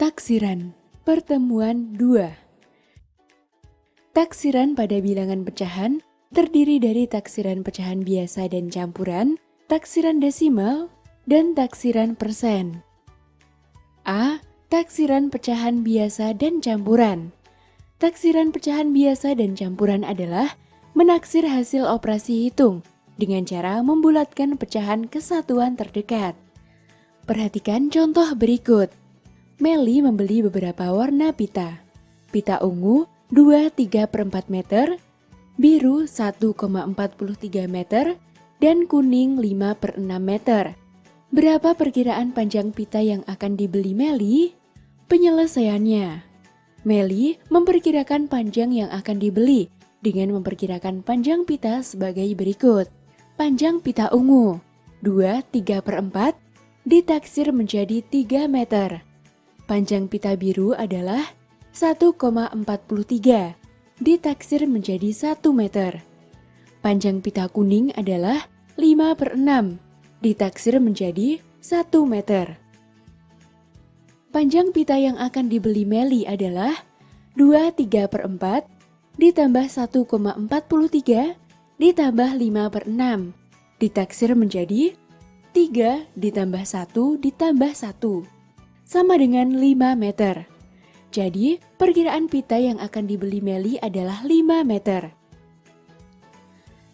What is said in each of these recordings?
Taksiran, pertemuan 2. Taksiran pada bilangan pecahan terdiri dari taksiran pecahan biasa dan campuran, taksiran desimal, dan taksiran persen. A. Taksiran pecahan biasa dan campuran. Taksiran pecahan biasa dan campuran adalah menaksir hasil operasi hitung dengan cara membulatkan pecahan ke satuan terdekat. Perhatikan contoh berikut. Meli membeli beberapa warna pita. Pita ungu 2,3/4 meter, biru 1,43 meter, dan kuning 5/6 meter. Berapa perkiraan panjang pita yang akan dibeli Meli? Penyelesaiannya. Meli memperkirakan panjang yang akan dibeli dengan memperkirakan panjang pita sebagai berikut. Panjang pita ungu 2,3/4 ditaksir menjadi 3 meter. Panjang pita biru adalah 1,43 ditaksir menjadi 1 meter. Panjang pita kuning adalah 5/6 ditaksir menjadi 1 meter. Panjang pita yang akan dibeli Meli adalah 2,3/4 ditambah 1,43 ditambah 5/6 ditaksir menjadi 3 ditambah 1 ditambah 1 sama dengan 5 meter. Jadi, perkiraan pita yang akan dibeli Meli adalah 5 meter.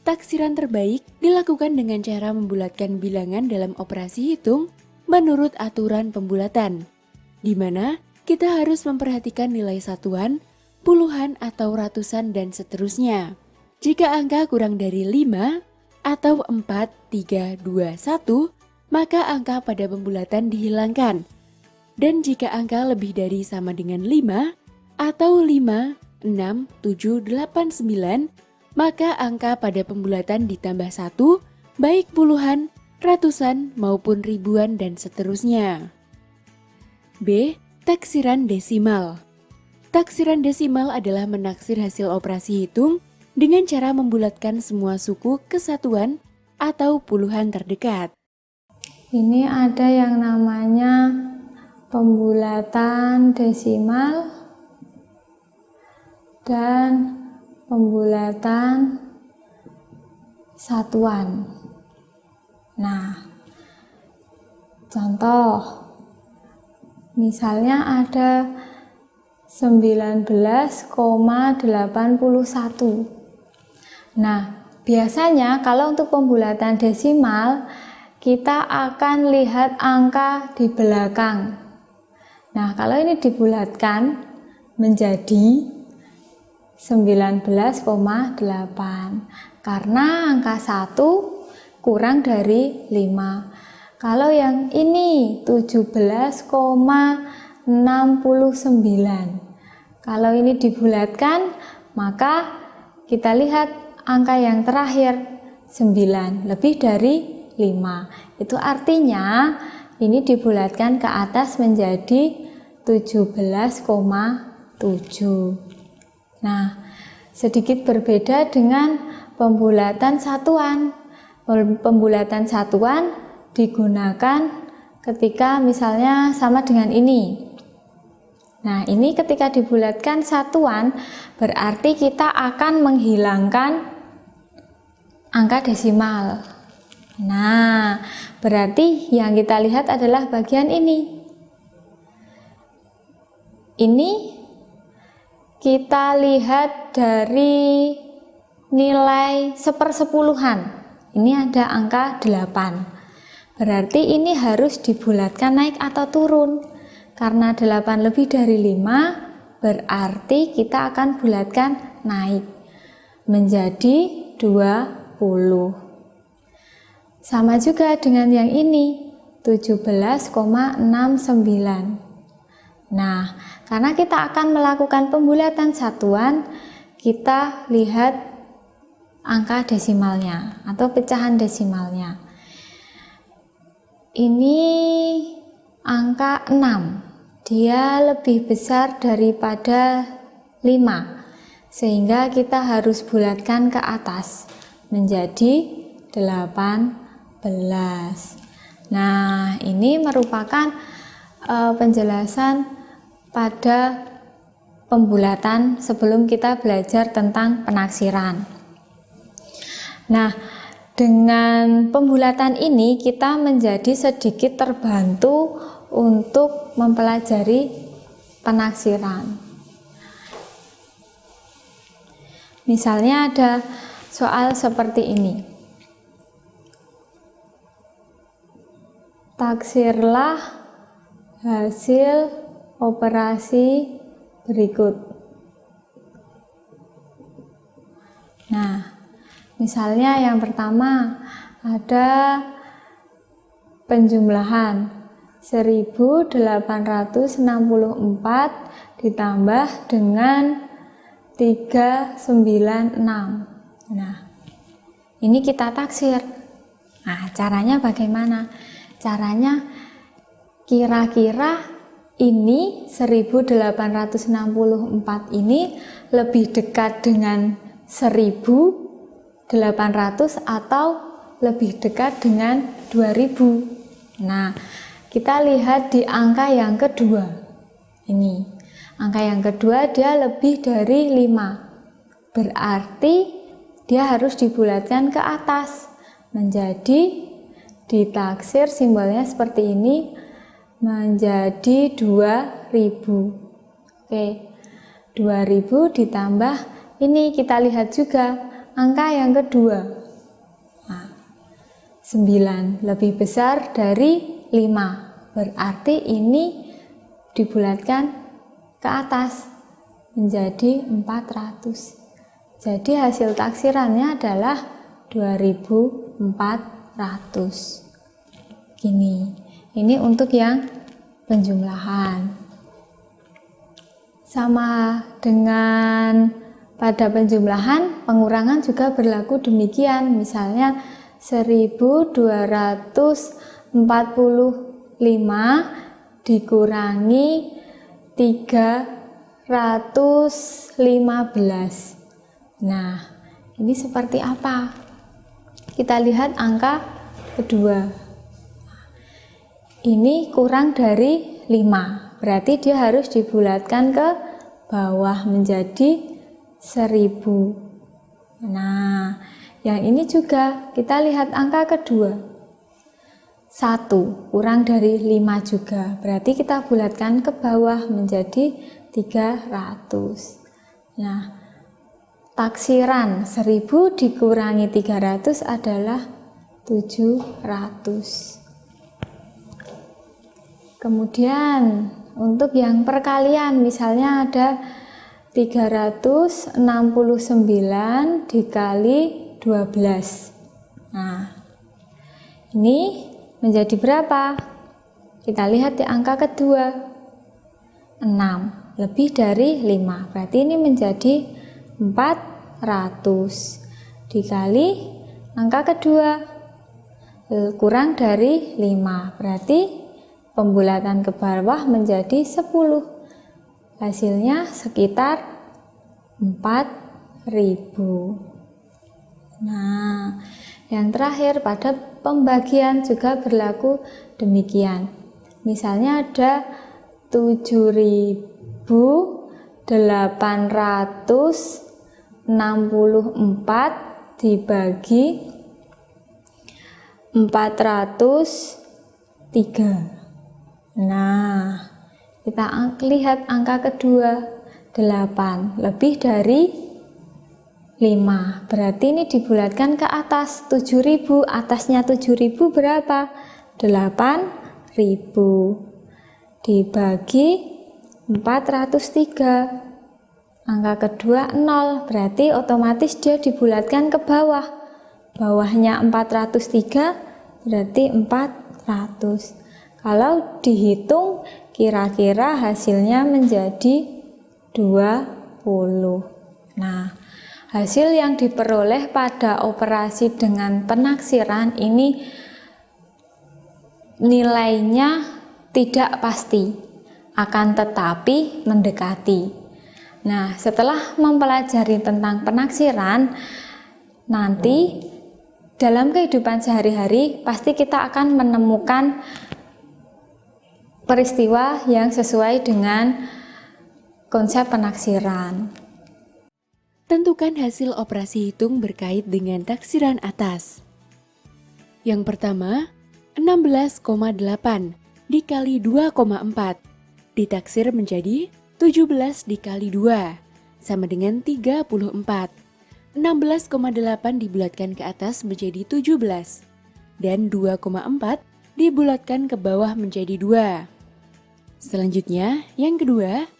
Taksiran terbaik dilakukan dengan cara membulatkan bilangan dalam operasi hitung menurut aturan pembulatan, di mana kita harus memperhatikan nilai satuan, puluhan atau ratusan dan seterusnya. Jika angka kurang dari 5 atau 4, 3, 2, 1, maka angka pada pembulatan dihilangkan. Dan jika angka lebih dari sama dengan 5 atau 5, 6, 7, 8, 9, maka angka pada pembulatan ditambah 1, baik puluhan, ratusan, maupun ribuan dan seterusnya. B. Taksiran desimal. Taksiran desimal adalah menaksir hasil operasi hitung dengan cara membulatkan semua suku ke satuan atau puluhan terdekat. Ini ada yang namanya pembulatan desimal dan pembulatan satuan. Nah, contoh misalnya ada 19,81. Nah, biasanya kalau untuk pembulatan desimal kita akan lihat angka di belakang. Nah, kalau ini dibulatkan menjadi 19,8 karena angka 1 kurang dari 5. Kalau yang ini 17,69. Kalau ini dibulatkan, maka kita lihat angka yang terakhir 9 lebih dari 5. Itu artinya ini dibulatkan ke atas menjadi 17,7. Nah, sedikit berbeda dengan pembulatan satuan. Pembulatan satuan digunakan ketika misalnya sama dengan ini. Nah, ini ketika dibulatkan satuan berarti kita akan menghilangkan angka desimal. Nah, berarti yang kita lihat adalah bagian ini. Ini kita lihat dari nilai sepersepuluhan. Ini ada angka 8. Berarti ini harus dibulatkan naik atau turun. Karena 8 lebih dari 5, berarti kita akan bulatkan naik menjadi 20. Sama juga dengan yang ini, 17,69. Nah, karena kita akan melakukan pembulatan satuan, kita lihat angka desimalnya atau pecahan desimalnya. Ini angka 6. Dia lebih besar daripada 5. Sehingga kita harus bulatkan ke atas menjadi 18. Nah, ini merupakan penjelasan pada pembulatan sebelum kita belajar tentang penaksiran. Nah, dengan pembulatan ini kita menjadi sedikit terbantu untuk mempelajari penaksiran. Misalnya ada soal seperti ini. Taksirlah hasil operasi berikut. Nah, misalnya yang pertama ada penjumlahan 1864 ditambah dengan 396. Nah, ini kita taksir. Nah, caranya bagaimana? Caranya kira-kira ini 1864 ini lebih dekat dengan 1800 atau lebih dekat dengan 2000. Nah, kita lihat di angka yang kedua. Ini, angka yang kedua dia lebih dari 5. Berarti dia harus dibulatkan ke atas. Menjadi ditaksir simbolnya seperti ini menjadi 2000. Oke, 2000 ditambah ini kita lihat juga angka yang kedua. Nah, 9 lebih besar dari 5. Berarti ini dibulatkan ke atas menjadi 400. Jadi hasil taksirannya adalah 2400. Gini. Ini untuk yang penjumlahan. Sama dengan pada penjumlahan, pengurangan juga berlaku demikian. Misalnya 1245 dikurangi 315. Nah, ini seperti apa? Kita lihat angka kedua. Ini kurang dari 5, berarti dia harus dibulatkan ke bawah menjadi 1000. Nah, yang ini juga kita lihat angka kedua. 1 kurang dari 5 juga, berarti kita bulatkan ke bawah menjadi 300. Nah, taksiran 1000 dikurangi 300 adalah 700. Kemudian untuk yang perkalian, misalnya ada 369 dikali 12. Nah, ini menjadi berapa? Kita lihat di angka kedua. 6 lebih dari 5. Berarti ini menjadi 400 dikali angka kedua kurang dari 5. Berarti pembulatan ke bawah menjadi 10. Hasilnya sekitar 4000. Nah, yang terakhir pada pembagian juga berlaku demikian. Misalnya ada 7864 dibagi 403. Nah, kita lihat angka kedua, 8 lebih dari 5. Berarti ini dibulatkan ke atas 7000. Atasnya 7000 berapa? 8000 dibagi 403. Angka kedua 0, berarti otomatis dia dibulatkan ke bawah. Bawahnya 403 berarti 400. Kalau dihitung kira-kira hasilnya menjadi 20. Nah, hasil yang diperoleh pada operasi dengan penaksiran ini nilainya tidak pasti, akan tetapi mendekati. Nah, setelah mempelajari tentang penaksiran, nanti dalam kehidupan sehari-hari pasti kita akan menemukan peristiwa yang sesuai dengan konsep penaksiran. Tentukan hasil operasi hitung berkait dengan taksiran atas. Yang pertama, 16,8 dikali 2,4 ditaksir menjadi 17 dikali 2 sama dengan 34. 16,8 dibulatkan ke atas menjadi 17 dan 2,4 dibulatkan ke bawah menjadi 2. Selanjutnya, yang kedua,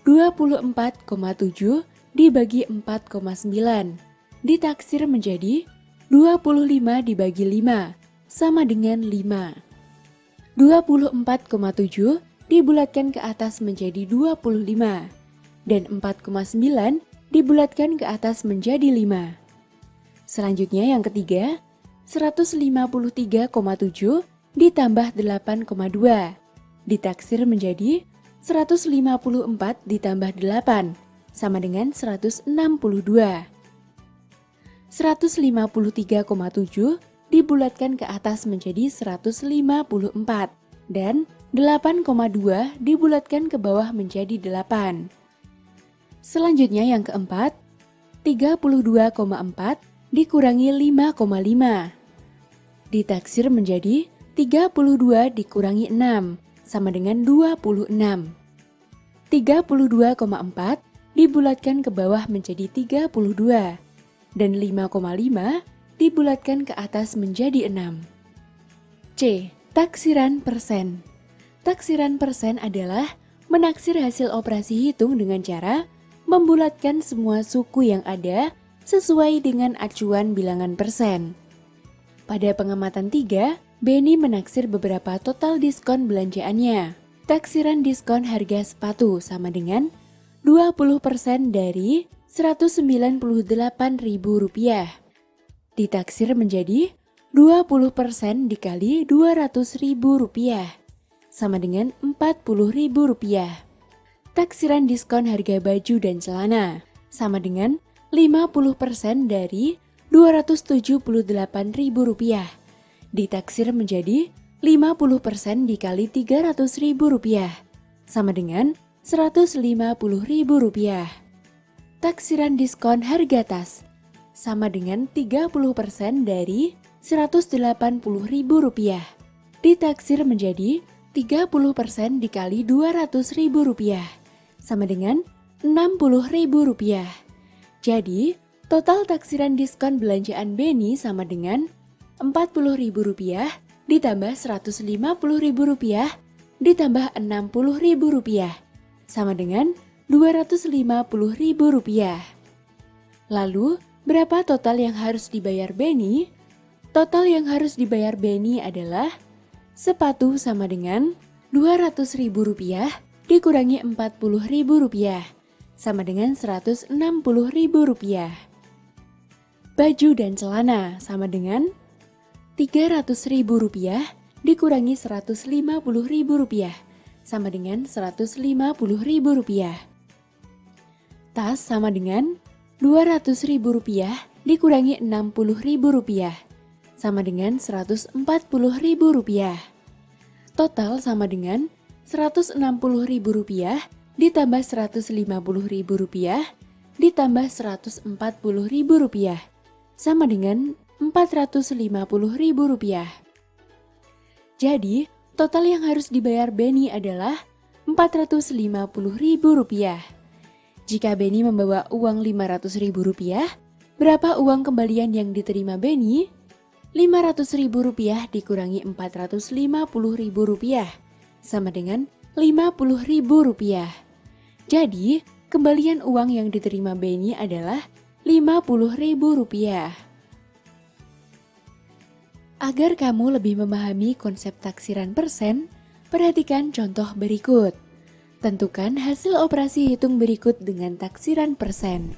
24,7 dibagi 4,9 ditaksir menjadi 25 dibagi 5 sama dengan 5. 24,7 dibulatkan ke atas menjadi 25 dan 4,9 dibulatkan ke atas menjadi 5. Selanjutnya yang ketiga, 153,7 ditambah 8,2 ditaksir menjadi 154 ditambah 8 sama dengan 162. 153,7 dibulatkan ke atas menjadi 154 dan 8,2 dibulatkan ke bawah menjadi 8. Selanjutnya yang keempat, 32,4 dikurangi 5,5 ditaksir menjadi 32 dikurangi 6 sama dengan 26. 32,4 dibulatkan ke bawah menjadi 32 dan 5,5 dibulatkan ke atas menjadi 6. C. Taksiran persen. Taksiran persen adalah menaksir hasil operasi hitung dengan cara membulatkan semua suku yang ada sesuai dengan acuan bilangan persen. Pada pengamatan 3, Benny menaksir beberapa total diskon belanjaannya. Taksiran diskon harga sepatu sama dengan 20% dari Rp198.000. Ditaksir menjadi 20% dikali Rp200.000 sama dengan Rp40.000. Taksiran diskon harga baju dan celana sama dengan 50% dari Rp278.000. Ditaksir menjadi 50% dikali Rp300.000 sama dengan Rp150.000. Taksiran diskon harga tas sama dengan 30% dari Rp180.000. Ditaksir menjadi 30% dikali Rp200.000 sama dengan Rp60.000. Jadi, total taksiran diskon belanjaan Benny sama dengan Rp40.000 ditambah Rp150.000 ditambah Rp60.000 sama dengan Rp250.000. Lalu, berapa total yang harus dibayar Benny? Total yang harus dibayar Benny adalah sepatu sama dengan Rp200.000 dikurangi Rp40.000 sama dengan Rp160.000. Baju dan celana sama dengan Rp300.000 dikurangi Rp150.000 sama dengan Rp150.000. Tas sama dengan Rp200.000 dikurangi Rp60.000 sama dengan Rp140.000. Total sama dengan Rp160.000 ditambah Rp150.000 ditambah Rp140.000 sama dengan Rp450.000. Jadi, total yang harus dibayar Benny adalah Rp450.000. Jika Benny membawa uang Rp500.000, berapa uang kembalian yang diterima Benny? Rp500.000 dikurangi Rp450.000 sama dengan Rp50.000. Jadi, kembalian uang yang diterima Benny adalah Rp50.000. Agar kamu lebih memahami konsep taksiran persen, perhatikan contoh berikut. Tentukan hasil operasi hitung berikut dengan taksiran persen.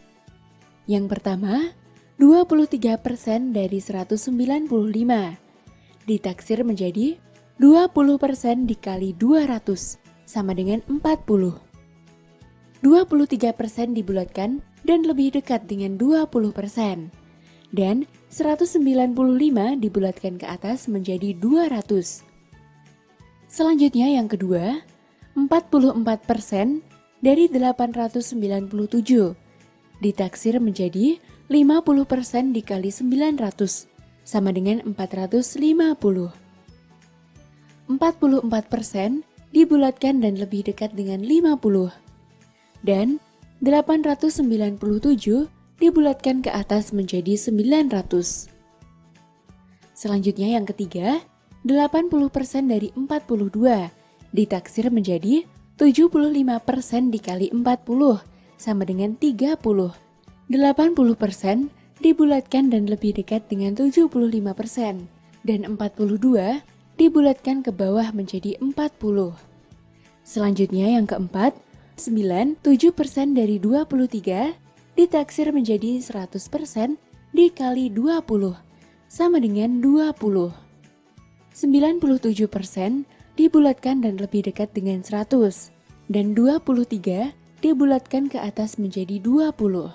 Yang pertama, 23% dari 195 ditaksir menjadi 20% dikali 200 sama dengan 40. 23% dibulatkan dan lebih dekat dengan 20%. Dan 195 dibulatkan ke atas menjadi 200. Selanjutnya yang kedua, 44% dari 897 ditaksir menjadi 50% dikali 900 sama dengan 450. 44% dibulatkan dan lebih dekat dengan 50. Dan 897 dibulatkan ke atas menjadi 900. Selanjutnya yang ketiga, 80% dari 42 ditaksir menjadi 75% dikali 40 sama dengan 30. 80% dibulatkan dan lebih dekat dengan 75% dan 42 dibulatkan ke bawah menjadi 40. Selanjutnya yang keempat, 97% dari 23 ditaksir menjadi 100% dikali 20 sama dengan 20. 97% dibulatkan dan lebih dekat dengan 100 dan 23 dibulatkan ke atas menjadi 20.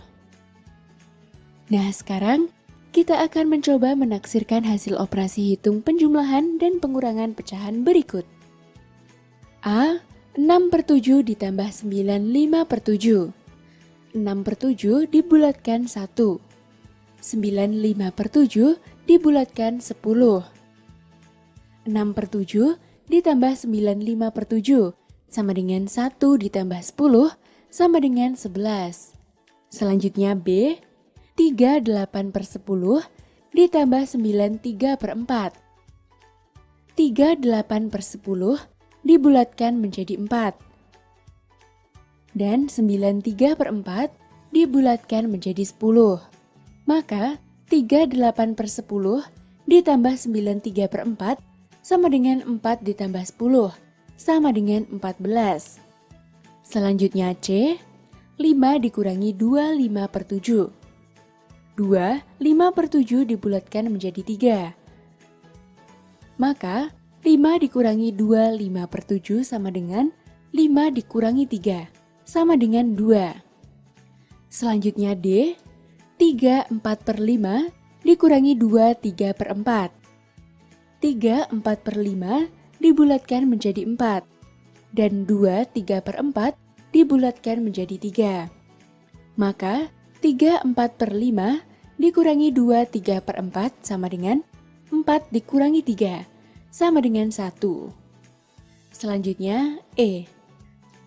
Nah, sekarang kita akan mencoba menaksirkan hasil operasi hitung penjumlahan dan pengurangan pecahan berikut. A. 6/7 ditambah 9 5/7. 6/7 dibulatkan 1. 9 5/7 dibulatkan 10. 6/7 ditambah 9 5/7 sama dengan 1 ditambah 10 sama dengan 11. Selanjutnya B. 3 8/10 ditambah 9 3/4. 3 8/10 dibulatkan menjadi 4. Dan 9 3/4 dibulatkan menjadi 10. Maka 3 8/10 ditambah 9 3/4 sama dengan 4 ditambah 10 sama dengan 14. Selanjutnya C. 5 dikurangi 2 5/7. 2 5/7 dibulatkan menjadi 3. Maka 5 dikurangi 2 5/7 sama dengan 5 dikurangi 3 sama dengan 2. Selanjutnya D. 3 4/5 dikurangi 2 3/4. 3 4/5 dibulatkan menjadi 4 dan 2 3/4 dibulatkan menjadi 3. Maka 3 4/5 dikurangi 2 3/4 sama dengan 4 dikurangi 3 sama dengan 1. Selanjutnya E.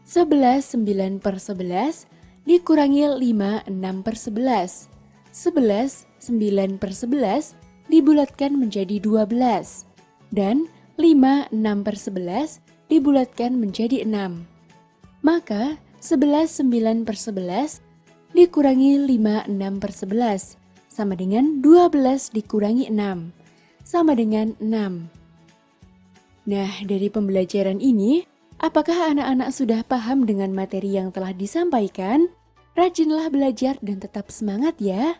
11 9/11 dikurangi 5 6/11. 11 9/11 dibulatkan menjadi 12 dan 5 6/11 dibulatkan menjadi 6. Maka 11 9/11 dikurangi 5 6/11 sama dengan 12 dikurangi 6 sama dengan 6. Nah, dari pembelajaran ini, apakah anak-anak sudah paham dengan materi yang telah disampaikan? Rajinlah belajar dan tetap semangat ya.